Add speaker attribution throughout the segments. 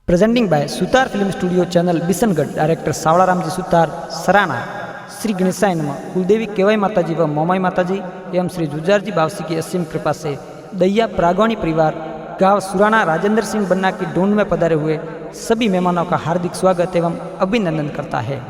Speaker 1: Presenting by सुतार film studio channel बिसनगढ़। Director सावड़ारामजी सुतार सराना। श्री गणेशाय नमः। कुलदेवी केवाई माताजी व मोमाई माताजी एवं श्री जुजारजी बावसी की असीम कृपा से दैया प्रागवाणी परिवार गांव सुराना राजेंद्र सिंह बन्ना की ढूंढ में पधारे हुए सभी मेहमानों का हार्दिक स्वागत एवं अभिनंदन करता है।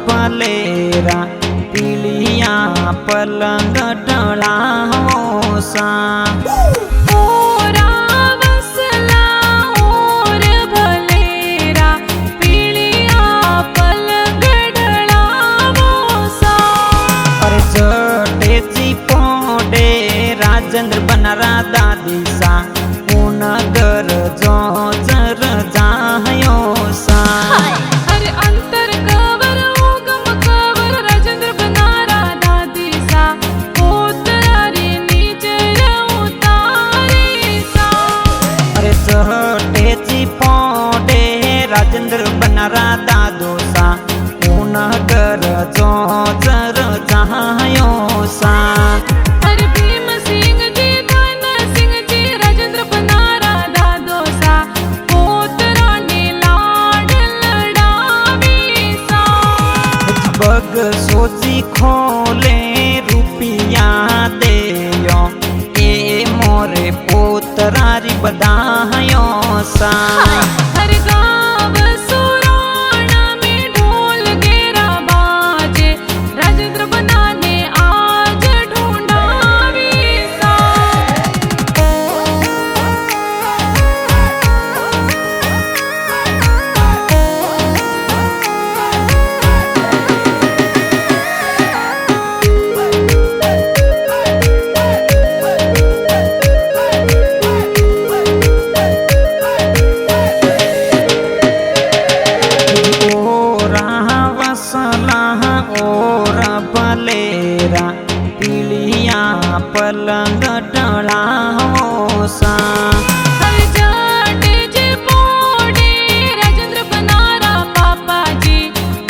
Speaker 2: बलेरा पीलिया पलंग टला सा अरे जटेची पोडे राजेंद्र बनरा दादी सा पुनगर जो जर जायो सा राजेंद्र बनरा दादो सा पुनगर जो जर जायो सा
Speaker 3: अरे भीम सिंह जी धन सिंह जी राजेंद्र बनरा दादो सा पोतरानी लाड लड़ावी सा
Speaker 2: बग सोची खोले रुपिया देयो ए मोरे पोतरारी बधायो सा पीलिया पलंग टला सा
Speaker 3: राजेंद्र बनरा पापा जी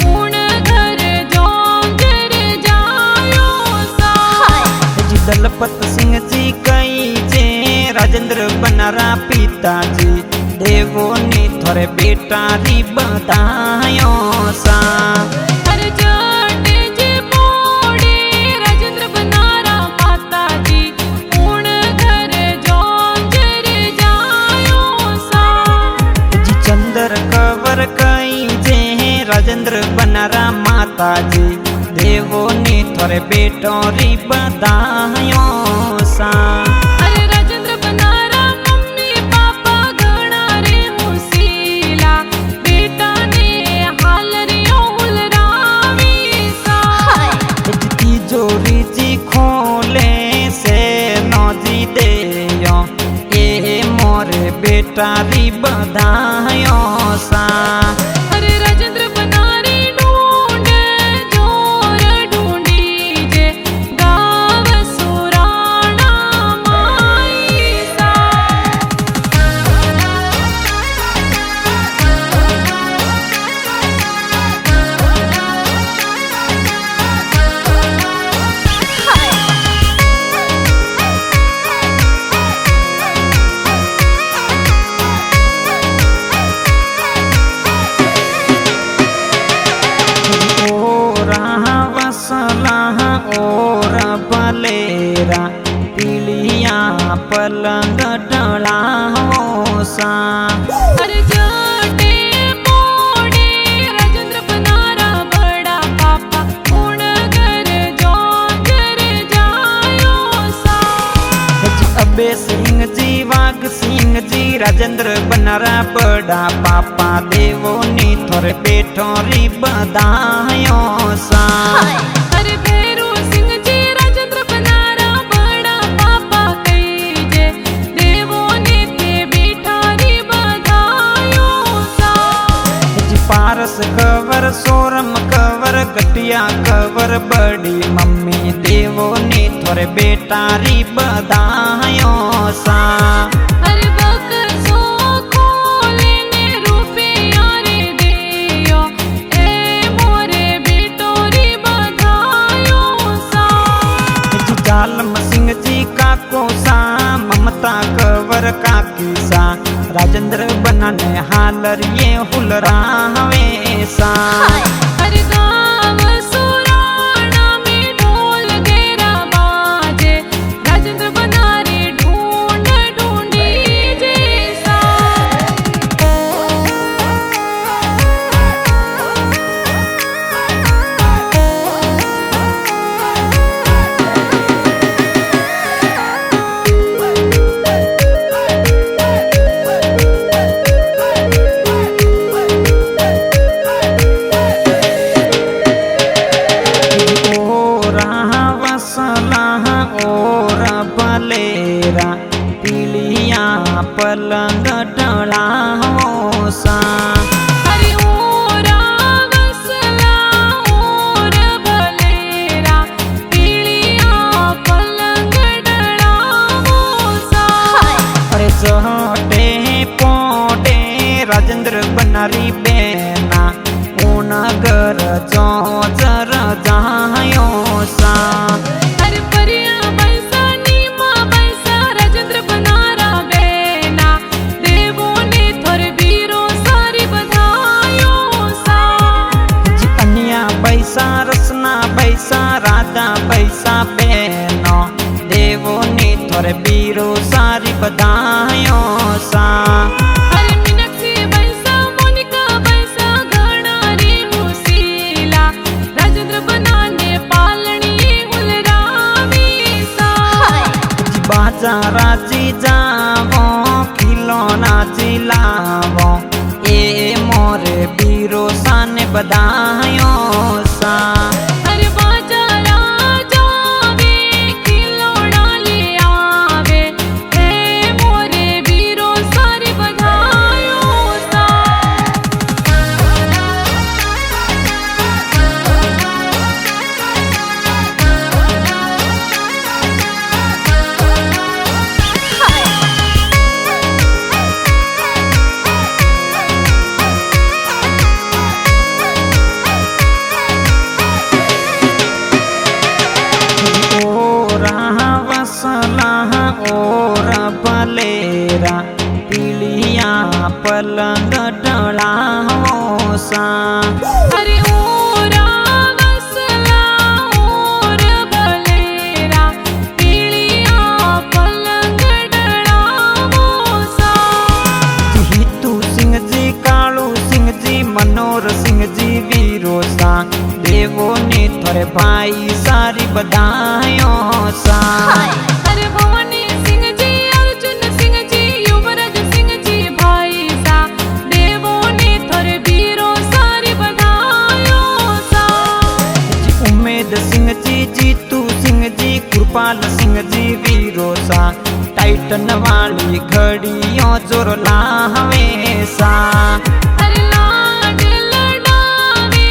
Speaker 3: पूर्ण घर जोंगर जायो सा
Speaker 2: दलपत सिंह जी कई जे राजेंद्र बनरा पिताजी देवो ने थोड़े बेटा री बतायो सा राजेंद्र बनरा माताजी देवो ने थोड़े बेटो री बधायो सा
Speaker 3: अरे राजेंद्र बनरा मम्मी पापा घना रे हुसीला बेटा ने हाल रियो हुलरावी सा
Speaker 2: की जोरी जी खोले से नौजी देयो ए मोरे बेटा री बधायो सा बलेरा पीलिया पलंग टला सा
Speaker 3: अरे जटे पोडे राजेंद्र बनरा बड़ा पापा पुनगर जो जर जायो सा
Speaker 2: अबे सिंह जी वाघ सिंह जी राजेंद्र बनरा बड़ा पापा देवो ने थोड़े बेटो री बधायो सा
Speaker 3: अरे भैरू सिंह जी राजेंद्र बनरा बड़ा पापा कई जे देवो ने ते बेटा री बधायो सा
Speaker 2: पारस कवर सोरम कवर खटिया कवर बड़ी मम्मी देवो ने थोड़े बेटा री बधायो सा।
Speaker 3: अरे बक्सो खोलीने रुपया रे दियो ए मोरे बेटो री बधायो सा।
Speaker 2: जालम सिंह जी काको सा ममता कवर काकी सा राजेंद्र बनाने हालर ये हुलरावे सा।
Speaker 3: अरे गाँव सुराणा में ढोल गेरा बाजे राजेंद्र बना रे ढूंढ ढूंढी जैसा।
Speaker 2: पीलिया पलंग डला हो सा।
Speaker 3: अरे ओरा वसला ओर भलेरा पीलिया पलंग डला हो सा।
Speaker 2: अरे चहटे पोटे राजेंद्र बनारी बेना ऊन घर जो जर जायो सा।
Speaker 3: अरे परिया बैसा नीमा बैसा राजेंद्र बनारा बेना देवो ने थोर बीरो सारी बधायो सा।
Speaker 2: जी अन्या बैसा रसना बैसा राधा बैसा बेनो देवो ने थोर बीरो सारी बधायो सा।
Speaker 3: अरे मीनाक्षी बैसा मोनिका बैसा घना रे हुसीला राजेंद्र बनाने पालनी हुलरावी सा।
Speaker 2: बाजाराची जावो खिलौना जी लावो ए मोरे बीरो साने बधायो सा।
Speaker 3: अरे बाजारा जावे खिलौना ले आवे हे मोरे बीरो सारी बधायो सा।
Speaker 2: और बलेरा पीलिया पलंग डला हो सा।
Speaker 3: अरे ओरा वसला ओर भलेरा पीलिया पलंग डला हो सा।
Speaker 2: हितू सिंह जी कालू सिंह जी मनोहर सिंह जी वीरो सा देवो ने थोड़े भाई सारी बधायो सा।
Speaker 3: अरे भवानी सिंह जी अर्जुन सिंह जी युवराज सिंह जी भाई सा देवो ने थोर बीरो सारी बधायो सा।
Speaker 2: उम्मेद सिंह जी जीतू सिंह जी कृपाल सिंह जी वीरो सा टाइटन वाली घड़ियों जोर लावे सा।
Speaker 3: अरे लाड लडावे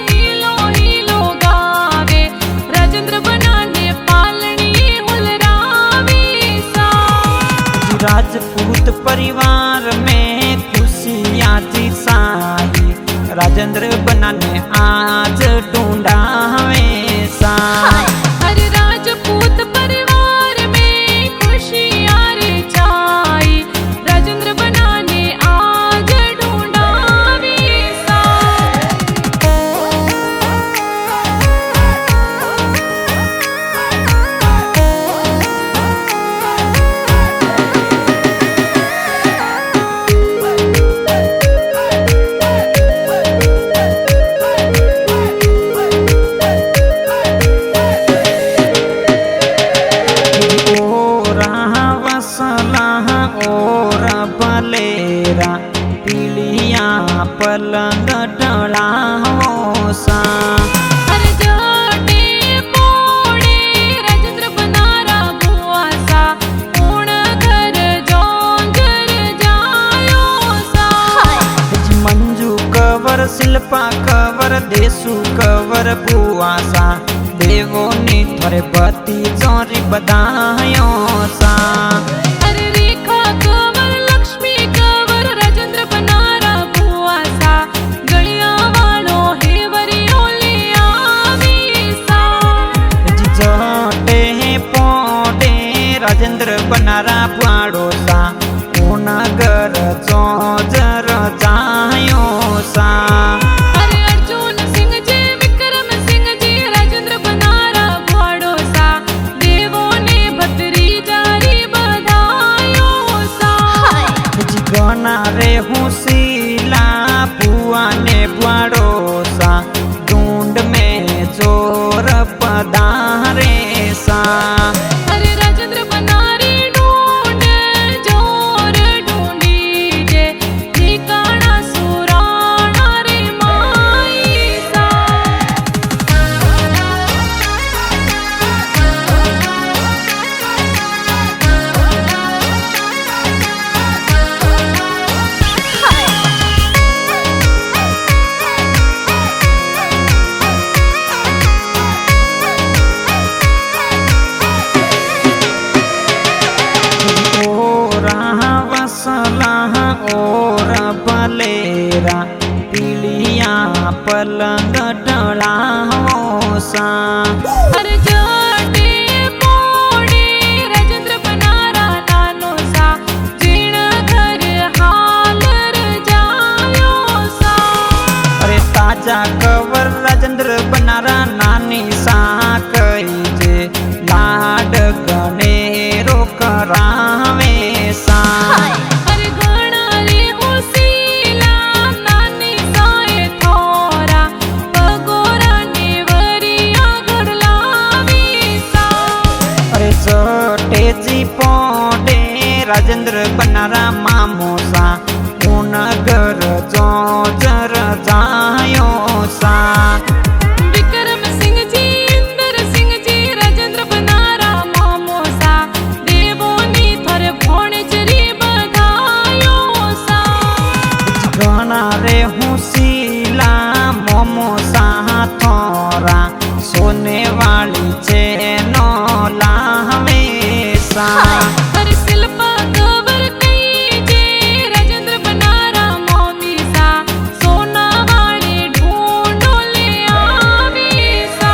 Speaker 3: हीलो हीलो गावे राजेंद्र बनाने पालनी हुलरावी सा।
Speaker 2: राजपूत परिवार में खुशियाँ जी साही राजेंद्र बनाने आज ढूंढावे सा।
Speaker 3: अरे राजपूत परिवार में खुशियाँ रे छाई राजेंद्र बनाने आज
Speaker 2: बुआसा देवोनी थोरे भती चोरी बधायो सा।
Speaker 3: अरे रेखा कंवर लक्ष्मी कंवर राजेंद्र बनारा बुआसा गळिया वाळो हेवरी ओली आवी सा।
Speaker 2: जटे पोडे राजेंद्र बनारा बुआड़ो सा नगर चोजर जायो सा।
Speaker 3: अरे अर्जुन सिंह जी विक्रम सिंह जी राजेंद्र बनारा बुआड़ो सा देवो ने भतरी जारी बधायो सा।
Speaker 2: गना रे हुसीला बुआ ने बुआड़ो सा ढूंढ में जोर पधारे सा।
Speaker 3: अरे राजेंद्र बनारी ढूंढ जोर ढूंढी जे ठिकाना सुराणा रे माई सा।
Speaker 2: और बलेरा पीलिया पलंग डला सा।
Speaker 3: अरे जटे पोड़े राजेंद्र बनारा नानो सा जीण घर हालर जायो सा।
Speaker 2: अरे ताजा कवर राजेंद्र बनारा नानी सा कई जे लाड गणेरो करावे सा।
Speaker 3: अरे घणा रे हुसीला नानी साए थोरा पगोरा ने वरिया घडलावी सा।
Speaker 2: अरे चटेजी पोडे राजेंद्र बनारा मामो सा नगर चोजर जायो सा।
Speaker 3: विक्रम सिंह जी इंदर सिंह जी राजेंद्र बनारा मामो सा देवोनी थोरे भोणचरी बधायो सा।
Speaker 2: घना रे हुसीला मोमो सा थोरा सोने वाली चेनो लावे सा।
Speaker 3: अरे शिल्पा कंवर कई जे राजेंद्र बनारा मोमी सा सोना वाले ढूंढो ले आवी सा।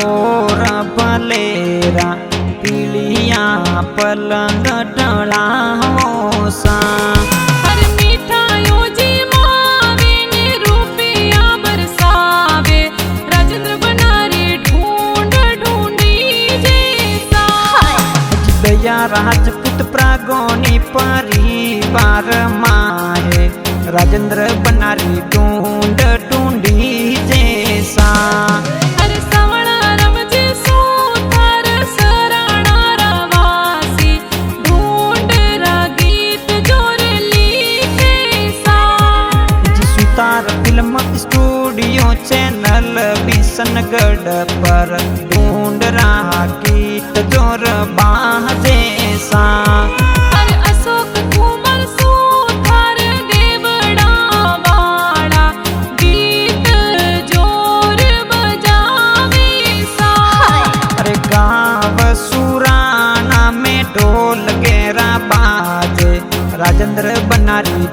Speaker 2: और बलेरा पीलिया पलंग डला सा।
Speaker 3: अरे मिठायो जी मावे ने रुपया बरसावे राजेंद्र बनारी ढूंढ ढूंढी जैसा।
Speaker 2: दया राजपूत प्रागोनी परिवार माहे राजेंद्र बनारी ढूंढ ढूंढी जैसा।
Speaker 3: अरे सवणा रमजी सूथर सराणा रवासी ढूंढ रा गीत जोर लिखे सा।
Speaker 2: सुतार फिल्म स्टूडियो चैनल बिशनगढ़ पर ढूंढ रहा गीत जोर बाजे सा।
Speaker 3: अरे अशोक कुमार सूथर देवड़ा वाला गीत जोर बजावे सा।
Speaker 2: अरे गाँव सुराना में ढोल गेरा बाजे राजेंद्र बनारी